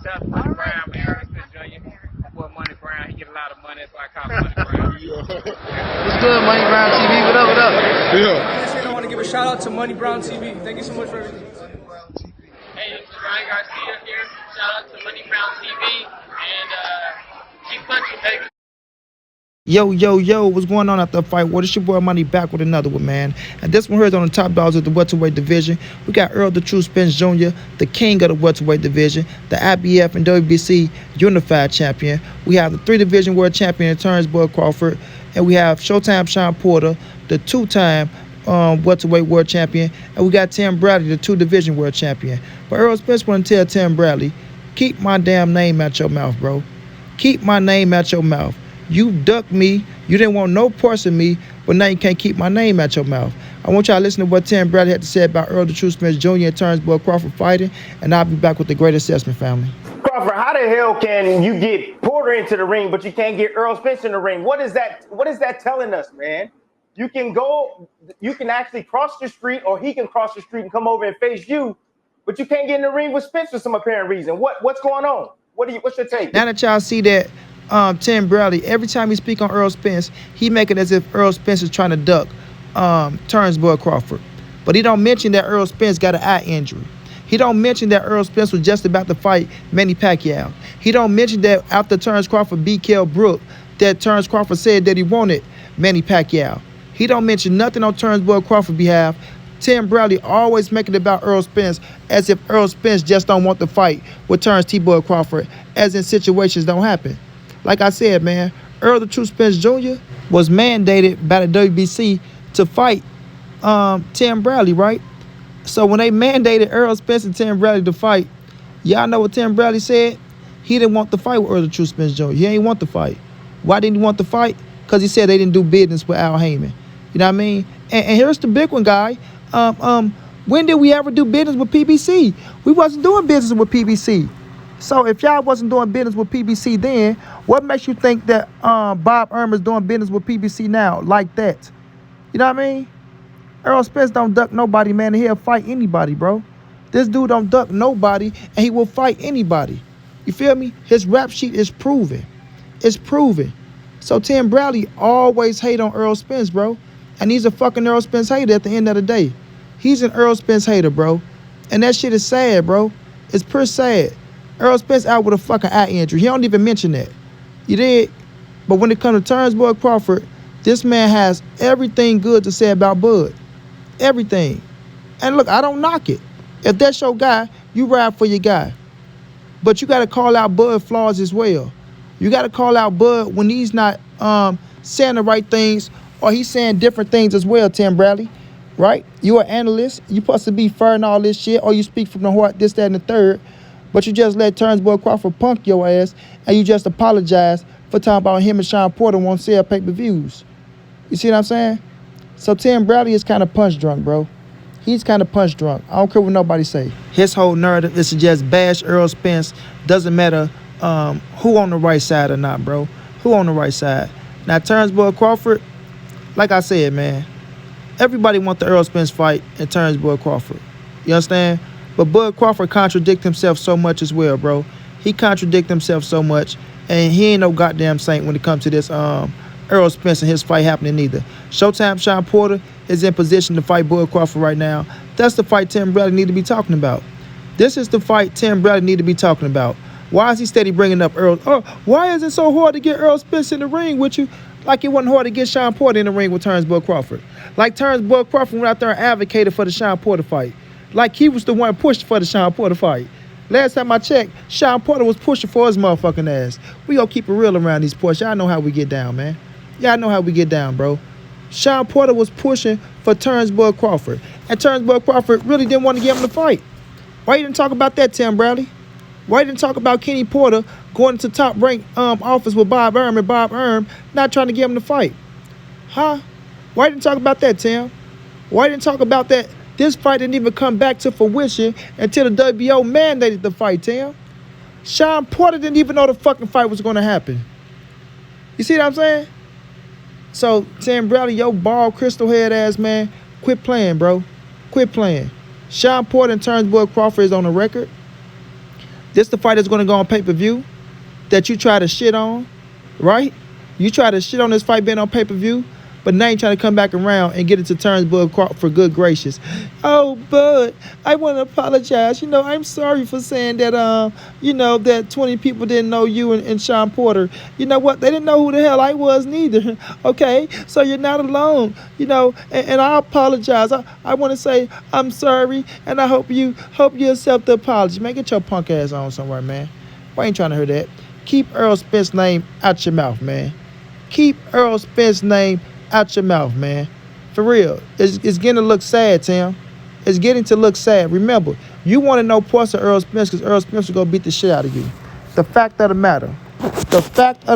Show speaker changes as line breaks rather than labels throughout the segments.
Shout out to Money Brown, man. Errol Spence Jr. My boy Money Brown, he get a lot of money, that's why I call him Money Brown.
What's good, Money Brown TV? What up, what up?
Yeah. I want to give a shout out to Money Brown TV. Thank you so much for everything.
Hey, this is Ryan Garcia here. Shout out to Money Brown TV, and keep punching, baby.
Yo, what's going on after the fight? Well, it's your boy Money back with another one, man. And this one here is on the top dogs of the welterweight division. We got Errol the True Spence Jr., the king of the welterweight division, the IBF and WBC unified champion. We have the 3-division world champion in turns, Bud Crawford. And we have Showtime Sean Porter, the 2-time welterweight world champion. And we got Tim Bradley, the 2-division world champion. But Errol Spence want to tell Tim Bradley, keep my damn name out your mouth, bro. Keep my name out your mouth. You ducked me. You didn't want no parts of me, but now you can't keep my name out your mouth. I want y'all to listen to what Tim Bradley had to say about Errol the True Spence Jr. and Terrence Bud Crawford fighting, and I'll be back with the great assessment, family.
Crawford, how the hell can you get Porter into the ring, but you can't get Errol Spence in the ring? What is that telling us, man? You can actually cross the street, or he can cross the street and come over and face you, but you can't get in the ring with Spence for some apparent reason. What's going on? What's your take?
Now that y'all see that Tim Bradley, every time he speak on Errol Spence, he make it as if Errol Spence is trying to duck Terrence Bud Crawford. But he don't mention that Errol Spence got an eye injury. He don't mention that Errol Spence was just about to fight Manny Pacquiao. He don't mention that after Terrence Crawford beat Kell Brook, that Terrence Crawford said that he wanted Manny Pacquiao. He don't mention nothing on Terrence Bud Crawford's behalf. Tim Bradley always make it about Errol Spence as if Errol Spence just don't want to fight with Terrence T. Bud Crawford, as in situations don't happen. Like I said, man, Errol the True Spence Jr. was mandated by the WBC to fight Tim Bradley, right? So when they mandated Errol Spence and Tim Bradley to fight, y'all know what Tim Bradley said? He didn't want to fight with Errol the True Spence Jr. He ain't want to fight. Why didn't he want to fight? Because he said they didn't do business with Al Heyman. You know what I mean? And here's the big one, guy. When did we ever do business with PBC? We wasn't doing business with PBC. So if y'all wasn't doing business with PBC then, what makes you think that Bob Erm is doing business with PBC now like that? You know what I mean? Errol Spence don't duck nobody, man, and he'll fight anybody, bro. This dude don't duck nobody, and he will fight anybody. You feel me? His rap sheet is proven. It's proven. So Tim Bradley always hate on Errol Spence, bro. And he's a fucking Errol Spence hater at the end of the day. He's an Errol Spence hater, bro. And that shit is sad, bro. It's pretty sad. Errol Spence out with a fucking eye injury. He don't even mention that. You did? But when it comes to Terrence Bud Crawford, this man has everything good to say about Bud. Everything. And look, I don't knock it. If that's your guy, you ride for your guy. But you got to call out Bud flaws as well. You got to call out Bud when he's not saying the right things, or he's saying different things as well, Tim Bradley. Right? You're an analyst. You're supposed to be fair and all this shit, or you speak from the heart, this, that, and the third. But you just let Terrence Bud Crawford punk your ass, and you just apologize for talking about him and Sean Porter won't sell pay-per-views. You see what I'm saying? So Tim Bradley is kind of punch drunk, bro. He's kind of punch drunk. I don't care what nobody say. His whole narrative is to just bash Errol Spence. Doesn't matter who on the right side or not, bro. Who on the right side? Now, Terrence Bud Crawford, like I said, man, everybody want the Errol Spence fight and Terrence Bud Crawford. You understand? But Bud Crawford contradict himself so much as well, bro. He contradict himself so much, and he ain't no goddamn saint when it comes to this Errol Spence and his fight happening either. Showtime Sean Porter is in position to fight Bud Crawford right now. That's the fight Tim Bradley need to be talking about. This is the fight Tim Bradley need to be talking about. Why is he steady bringing up Errol? Oh, why is it so hard to get Errol Spence in the ring with you? Like it wasn't hard to get Sean Porter in the ring with Terrence Bud Crawford. Like Terrence Bud Crawford went out there and advocated for the Sean Porter fight. Like he was the one pushed for the Sean Porter fight. Last time I checked, Sean Porter was pushing for his motherfucking ass. We gonna keep it real around these parts. Y'all know how we get down, man. Y'all know how we get down, bro. Sean Porter was pushing for Terrence Bud Crawford. And Terrence Bud Crawford really didn't want to give him the fight. Why you didn't talk about that, Tim Bradley? Why you didn't talk about Kenny Porter going into top-ranked office with Bob Erm and Bob Erm not trying to give him the fight? Huh? Why you didn't talk about that, Tim? Why you didn't talk about that? This fight didn't even come back to fruition until the WBO mandated the fight, Tim. Sean Porter didn't even know the fucking fight was going to happen. You see what I'm saying? So, Tim Bradley, your bald crystal head ass, man, quit playing, bro. Quit playing. Sean Porter and Terrence Bud Crawford is on the record. This the fight that's going to go on pay-per-view that you try to shit on, right? You try to shit on this fight being on pay-per-view, but now you trying to come back around and get into Turnbull for good gracious. Oh, Bud, I want to apologize. I'm sorry for saying that, that 20 people didn't know you and Sean Porter. You know what? They didn't know who the hell I was neither. Okay? So you're not alone, and I apologize. I want to say I'm sorry, and I hope you accept the apology. Man, get your punk ass on somewhere, man. Why ain't trying to hear that? Keep Errol Spence's name out your mouth, man. Keep Errol Spence's name out your mouth, man. For real. It's getting to look sad, Tim. It's getting to look sad. Remember, you want to know parts of Errol Spence because Errol Spence is going to beat the shit out of you. The fact of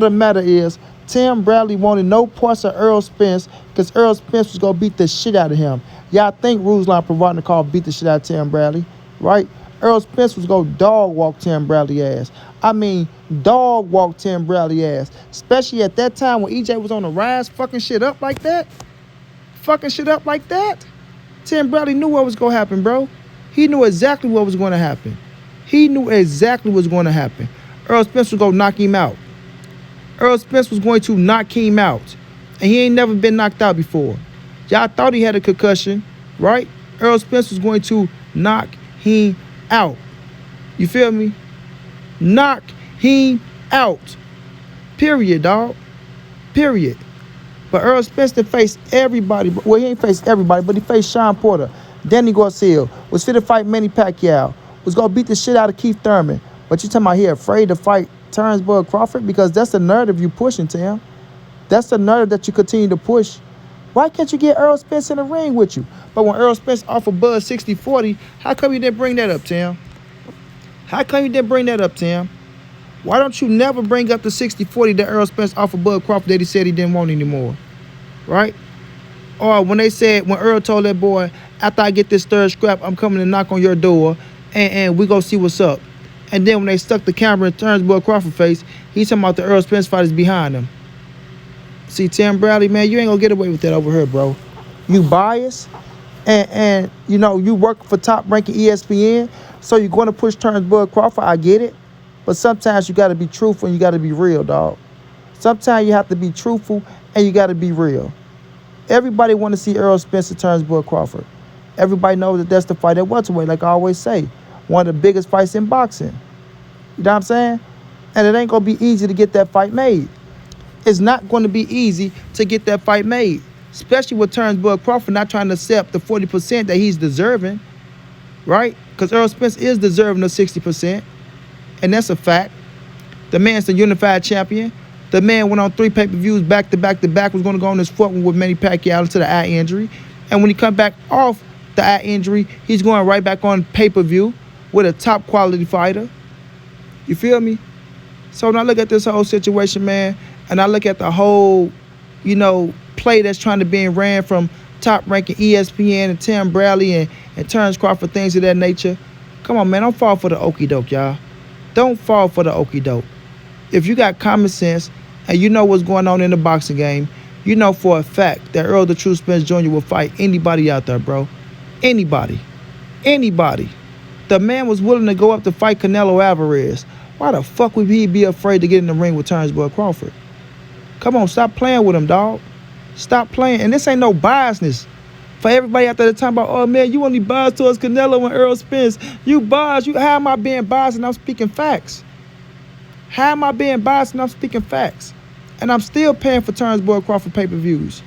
the matter is Tim Bradley wanted no parts of Errol Spence because Errol Spence was going to beat the shit out of him. Y'all think Ruslan Provodnikov beat the shit out of Tim Bradley, right? Errol Spence was going to dog walk Tim Bradley ass. I mean, dog walk Tim Bradley ass. Especially at that time when EJ was on the rise, fucking shit up like that. Tim Bradley knew what was going to happen, bro. He knew exactly what was going to happen. Errol Spence was going to knock him out. And he ain't never been knocked out before. Y'all thought he had a concussion, right? Errol Spence was going to knock him out. You feel me? Knock him out. Period, dog. Period. But Errol Spence faced everybody. Well, he ain't faced everybody, but he faced Sean Porter. Danny Garcia was fit to fight Manny Pacquiao. Was going to beat the shit out of Keith Thurman. But you talking about he afraid to fight Turnbull Crawford? Because that's the narrative you pushing, Tim. That's the narrative that you continue to push. Why can't you get Errol Spence in the ring with you? But when Errol Spence offered Bud 60-40, how come you didn't bring that up, Tim? Why don't you never bring up the 60-40 that Errol Spence offered Bud Crawford that he said he didn't want anymore? Right? Or when Earl told that boy, after I get this third scrap, I'm coming to knock on your door and we go see what's up. And then when they stuck the camera in Turnbull Crawford face, he's talking about the Errol Spence fighters behind him. See, Tim Bradley, man, you ain't gonna get away with that over here, bro. You biased and you work for top-ranking ESPN, so you're going to push Turnbull Crawford. I get it. But sometimes you got to be truthful and you got to be real, dog. Sometimes you have to be truthful and you got to be real. Everybody want to see Errol Spence and Turnbull Crawford. Everybody knows that that's the fight at welterweight, like I always say. One of the biggest fights in boxing. You know what I'm saying? And it ain't going to be easy to get that fight made. It's not going to be easy to get that fight made. Especially with Turnbull Crawford not trying to accept the 40% that he's deserving. Right? Because Errol Spence is deserving of 60%. And that's a fact. The man's the unified champion. The man went on 3 pay-per-views back to back, was going to go on his fourth one with Manny Pacquiao into the eye injury. And when he come back off the eye injury, he's going right back on pay-per-view with a top quality fighter. You feel me? So when I look at this whole situation, man, and I look at the whole, play that's trying to be ran from top-ranking ESPN and Tim Bradley and Terrence Crawford, things of that nature, come on, man, don't fall for the okie doke, y'all. Don't fall for the okie doke. If you got common sense and you know what's going on in the boxing game, you know for a fact that Errol the True Spence Jr. will fight anybody out there, bro. Anybody. The man was willing to go up to fight Canelo Alvarez. Why the fuck would he be afraid to get in the ring with Turnbull Crawford? Come on, stop playing with him, dog. Stop playing. And this ain't no biasness. For everybody out there talking about, oh, man, you only biased towards Canelo and Errol Spence. You biased. How am I being biased and I'm speaking facts? And I'm still paying for Turnbull Crawford pay-per-views.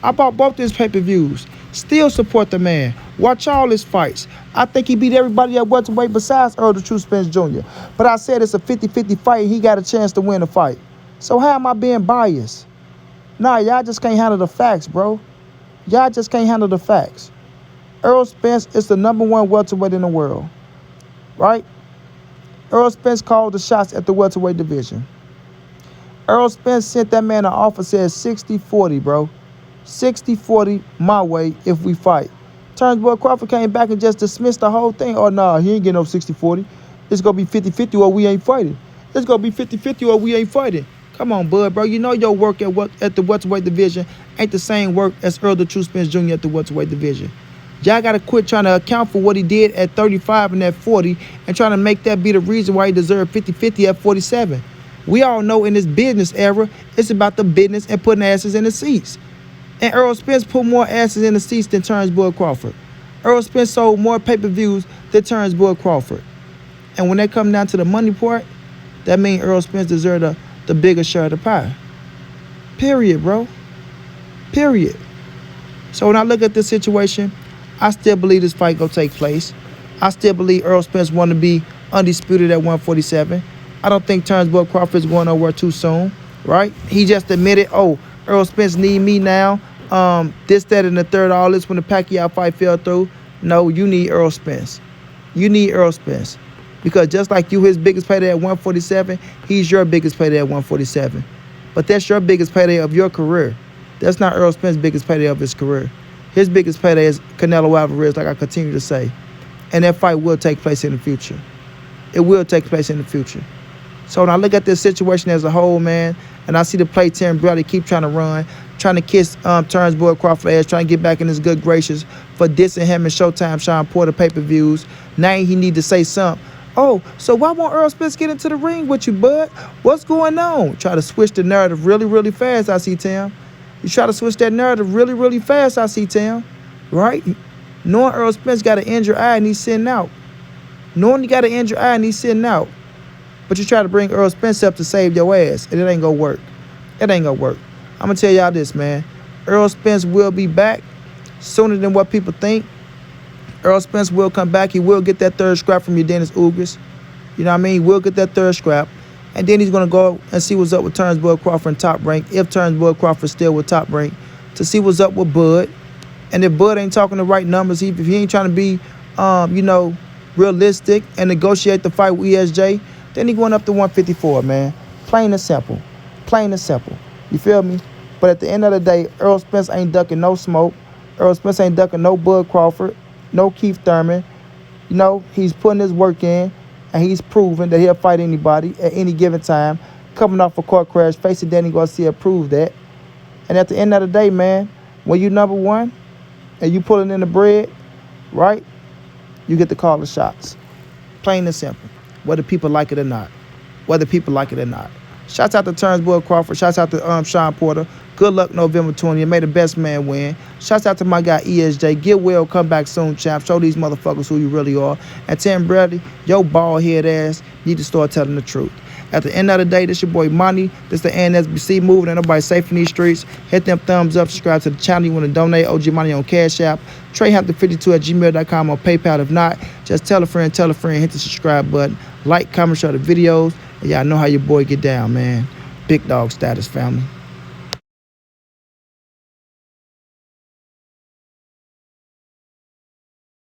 I bought both his pay-per-views. Still support the man. Watch all his fights. I think he beat everybody at welterweight besides Errol the True Spence Jr. But I said it's a 50-50 fight and he got a chance to win the fight. So how am I being biased? Nah, y'all just can't handle the facts, bro. Y'all just can't handle the facts. Errol Spence is the #1 welterweight in the world. Right? Errol Spence called the shots at the welterweight division. Errol Spence sent that man an offer, said 60-40, bro. 60-40 my way if we fight. Turnbull Crawford came back and just dismissed the whole thing. Oh, nah, he ain't getting no 60-40. It's going to be 50-50 or we ain't fighting. Come on, bud, bro. You know your work at the welterweight division ain't the same work as Errol the True Spence Jr. at the welterweight division. Y'all got to quit trying to account for what he did at 35 and at 40 and trying to make that be the reason why he deserved 50-50 at 47. We all know in this business era, it's about the business and putting asses in the seats. And Errol Spence put more asses in the seats than Terrence Bud Crawford. Errol Spence sold more pay-per-views than Terrence Bud Crawford. And when they come down to the money part, that means Errol Spence deserved the bigger share of the pie. Period, bro. Period. So when I look at this situation, I still believe this fight gonna take place. I still believe Errol Spence want to be undisputed at 147. I don't think Terrence Bud Crawford is going nowhere too soon, right? He just admitted, oh, Errol Spence need me now. This, that, and the third, all this when the Pacquiao fight fell through. No, you need Errol Spence. You need Errol Spence. Because just like you, his biggest payday at 147, he's your biggest payday at 147. But that's your biggest payday of your career. That's not Errol Spence's biggest payday of his career. His biggest payday is Canelo Alvarez, like I continue to say. And that fight will take place in the future. It will take place in the future. So when I look at this situation as a whole, man, and I see the play Tim Bradley keep trying to run, trying to kiss Terrence Bud Crawford ass, trying to get back in his good graces for dissing him and Showtime Sean Porter pay-per-views. Now he need to say something. Oh, so why won't Errol Spence get into the ring with you, bud? What's going on? Try to switch the narrative really, really fast, I see, Tim. You try to switch that narrative really, really fast, I see, Tim. Right? Knowing Errol Spence got an injured eye and he's sitting out. Knowing he got an injured eye and he's sitting out. But you try to bring Errol Spence up to save your ass, and it ain't gonna work. It ain't gonna work. I'm gonna tell y'all this, man. Errol Spence will be back sooner than what people think. Errol Spence will come back. He will get that third scrap from your Dennis Ugras. You know what I mean? He will get that third scrap. And then he's gonna go and see what's up with Terrence Bud Crawford in Top Rank, if Terrence Bud Crawford's still with Top Rank, to see what's up with Bud. And if Bud ain't talking the right numbers, if he ain't trying to be, realistic and negotiate the fight with ESJ, then he going up to 154, man. Plain and simple. Plain and simple. You feel me? But at the end of the day, Errol Spence ain't ducking no smoke. Errol Spence ain't ducking no Bud Crawford, no Keith Thurman. You know, he's putting his work in, and he's proven that he'll fight anybody at any given time. Coming off a car crash, facing Danny Garcia proved that. And at the end of the day, man, when you number one and you pulling in the bread, right, you get to call the shots. Plain and simple. Whether people like it or not. Whether people like it or not. Shouts out to Terrence Bud Crawford. Shouts out to Sean Porter. Good luck November 20th. May the best man win. Shouts out to my guy ESJ. Get well, come back soon, champ. Show these motherfuckers who you really are. And Tim Bradley, your bald head ass need to start telling the truth. At the end of the day, this your boy Money. This the NSBC moving. Ain't nobody safe in these streets. Hit them thumbs up. Subscribe to the channel. You want to donate OG Money on Cash App. TreyHampton52@gmail.com on PayPal. If not, just tell a friend. Hit the subscribe button. Like, comment, share the videos. And y'all know how your boy get down, man. Big dog status, family.